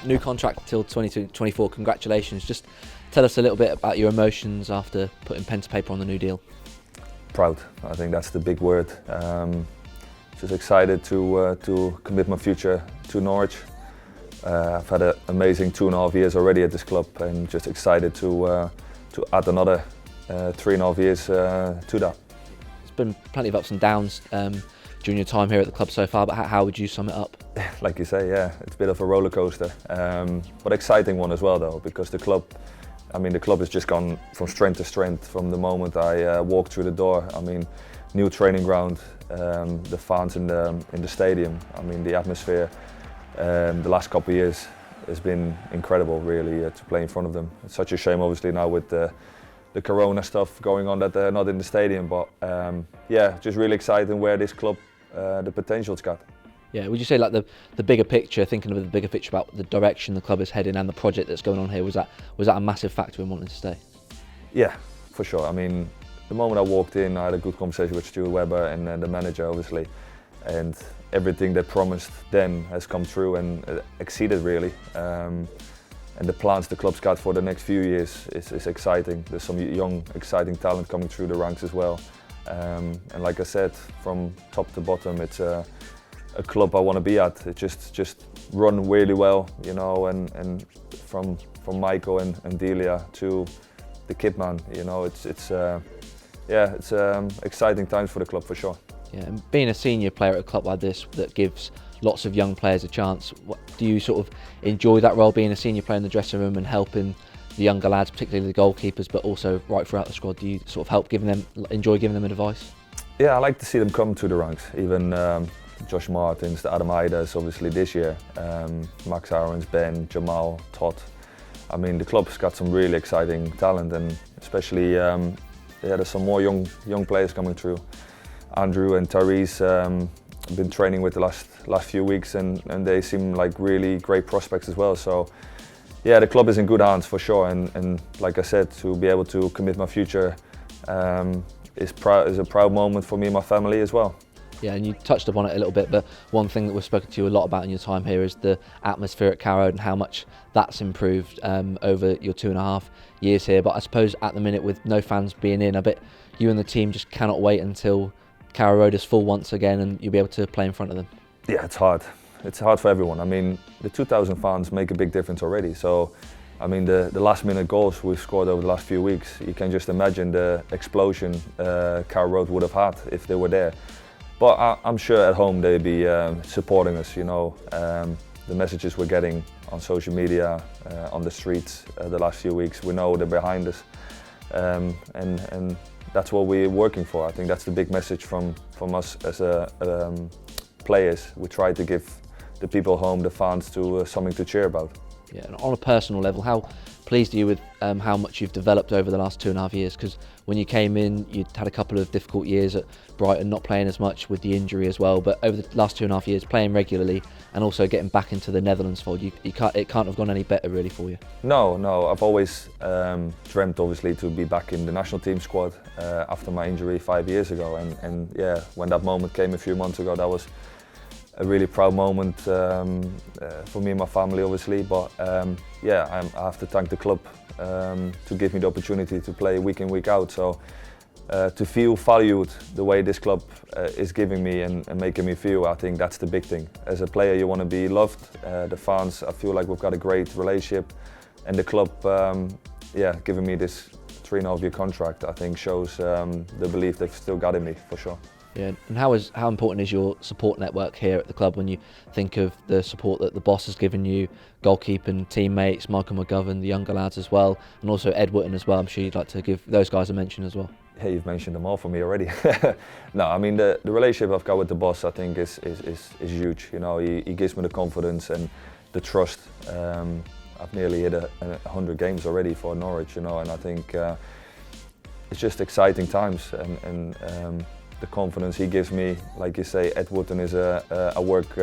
new contract till 2024. Congratulations. Just tell us a little bit about your emotions after putting pen to paper on the new deal. Proud. I think that's the big word. Just excited to commit my future to Norwich. I've had an amazing 2.5 years already at this club, and just excited to add another 3.5 years to that. There's been plenty of ups and downs during your time here at the club so far, but how would you sum it up? Like you say, yeah, it's a bit of a roller coaster, but exciting one as well though, because the club has just gone from strength to strength from the moment I walked through the door. I mean, new training ground, the fans in the stadium. I mean, the atmosphere. The last couple of years has been incredible, really, to play in front of them. It's such a shame, obviously, now with the Corona stuff going on that they're not in the stadium. But yeah, just really exciting where this club, the potential it's got. Yeah, would you say like the bigger picture, thinking of the bigger picture about the direction the club is heading and the project that's going on here, was that a massive factor in wanting to stay? Yeah, for sure. I mean, the moment I walked in, I had a good conversation with Stuart Webber and the manager, obviously, and everything they promised then has come through and exceeded, really. And the plans the club's got for the next few years is exciting. There's some young, exciting talent coming through the ranks as well. And like I said, from top to bottom, it's a club I want to be at. It just run really well, you know, and from Michael and Delia to the kid man, you know, it's exciting times for the club for sure. Yeah, and being a senior player at a club like this that gives lots of young players a chance, do you sort of enjoy that role, being a senior player in the dressing room and helping the younger lads, particularly the goalkeepers, but also right throughout the squad? Do you sort of enjoy giving them advice? Yeah, I like to see them come to the ranks. Even Josh Martins, the Adam Idas, obviously this year, Max Aarons, Ben, Jamal, Todd. I mean, the club's got some really exciting talent, and especially there's some more young players coming through. Andrew and Tyrese have been training with the last few weeks, and they seem like really great prospects as well. So yeah, the club is in good hands for sure, and like I said, to be able to commit my future is a proud moment for me and my family as well. Yeah, and you touched upon it a little bit, but one thing that we've spoken to you a lot about in your time here is the atmosphere at Carrow Road and how much that's improved over your 2.5 years here. But I suppose at the minute, with no fans being in, I bet you and the team just cannot wait until Carrow Road is full once again and you'll be able to play in front of them. Yeah, it's hard. It's hard for everyone. I mean, the 2,000 fans make a big difference already. So, I mean, the last minute goals we've scored over the last few weeks, you can just imagine the explosion Carrow Road would have had if they were there. But I'm sure at home they'd be supporting us, you know. The messages we're getting on social media, on the streets the last few weeks, we know they're behind us. And that's what we're working for. I think that's the big message from us as players. We try to give the people home, the fans, to something to cheer about. Yeah, and on a personal level, how pleased are you with how much you've developed over the last 2.5 years? Because when you came in, you'd had a couple of difficult years at Brighton, not playing as much with the injury as well. But over the last 2.5 years, playing regularly and also getting back into the Netherlands fold, it can't have gone any better really for you. No, I've always dreamt, obviously, to be back in the national team squad after my injury 5 years ago. And yeah, when that moment came a few months ago, that was a really proud moment for me and my family, obviously. But yeah, I have to thank the club to give me the opportunity to play week in, week out. So to feel valued the way this club is giving me and making me feel, I think that's the big thing. As a player, you want to be loved. The fans, I feel like we've got a great relationship, and the club, yeah, giving me this 3.5-year contract, I think shows the belief they've still got in me, for sure. Yeah, and how important is your support network here at the club when you think of the support that the boss has given you, goalkeeping teammates, Michael McGovern, the younger lads as well, and also Ed Wootton as well? I'm sure you'd like to give those guys a mention as well. Yeah, you've mentioned them all for me already. No, I mean, the relationship I've got with the boss, I think, is huge. You know, he gives me the confidence and the trust. I've nearly hit 100 games already for Norwich, you know, and I think it's just exciting times, and the confidence he gives me, like you say, Ed Wootton is I work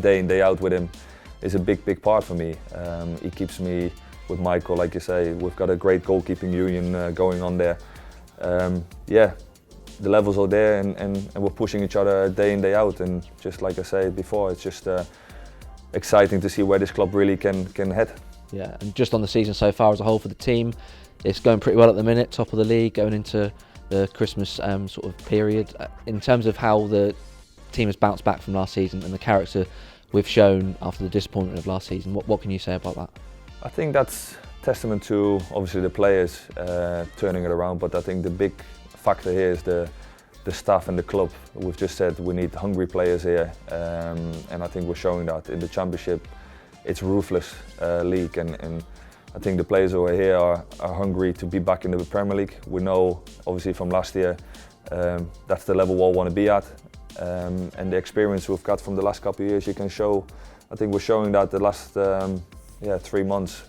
day in, day out with him, is a big part for me. He keeps me with Michael, like you say, we've got a great goalkeeping union going on there. Yeah, the levels are there, and we're pushing each other day in, day out, and just like I said before, it's just exciting to see where this club really can head. Yeah, and just on the season so far as a whole for the team, it's going pretty well at the minute, top of the league, going into the Christmas sort of period. In terms of how the team has bounced back from last season and the character we've shown after the disappointment of last season, what can you say about that? I think that's testament to obviously the players turning it around, but I think the big factor here is the staff and the club. We've just said we need hungry players here, and I think we're showing that in the Championship. It's a ruthless league, and I think the players who are here are hungry to be back in the Premier League. We know obviously from last year that's the level we want to be at, and the experience we've got from the last couple of years, you can show. I think we're showing that the last 3 months.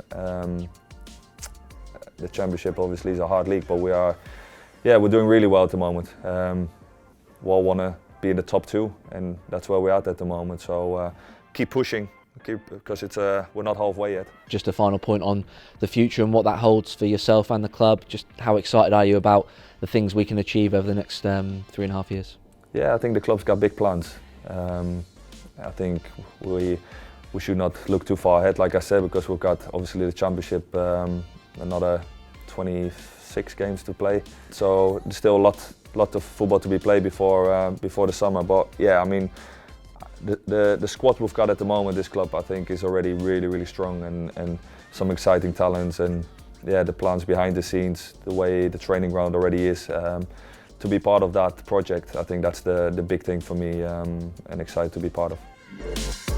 The Championship obviously is a hard league, but we're doing really well at the moment. We all want to be in the top 2, and that's where we're at the moment. So keep pushing, because we're not halfway yet. Just a final point on the future and what that holds for yourself and the club. Just how excited are you about the things we can achieve over the next 3.5 years? Yeah, I think the club's got big plans. I think we should not look too far ahead, like I said, because we've got obviously the Championship, another 26 games to play. So there's still a lot of football to be played before the summer. But yeah, I mean, the squad we've got at the moment, this club, I think, is already really strong, and some exciting talents, and yeah, the plans behind the scenes, the way the training ground already is. To be part of that project, I think that's the big thing for me, and excited to be part of.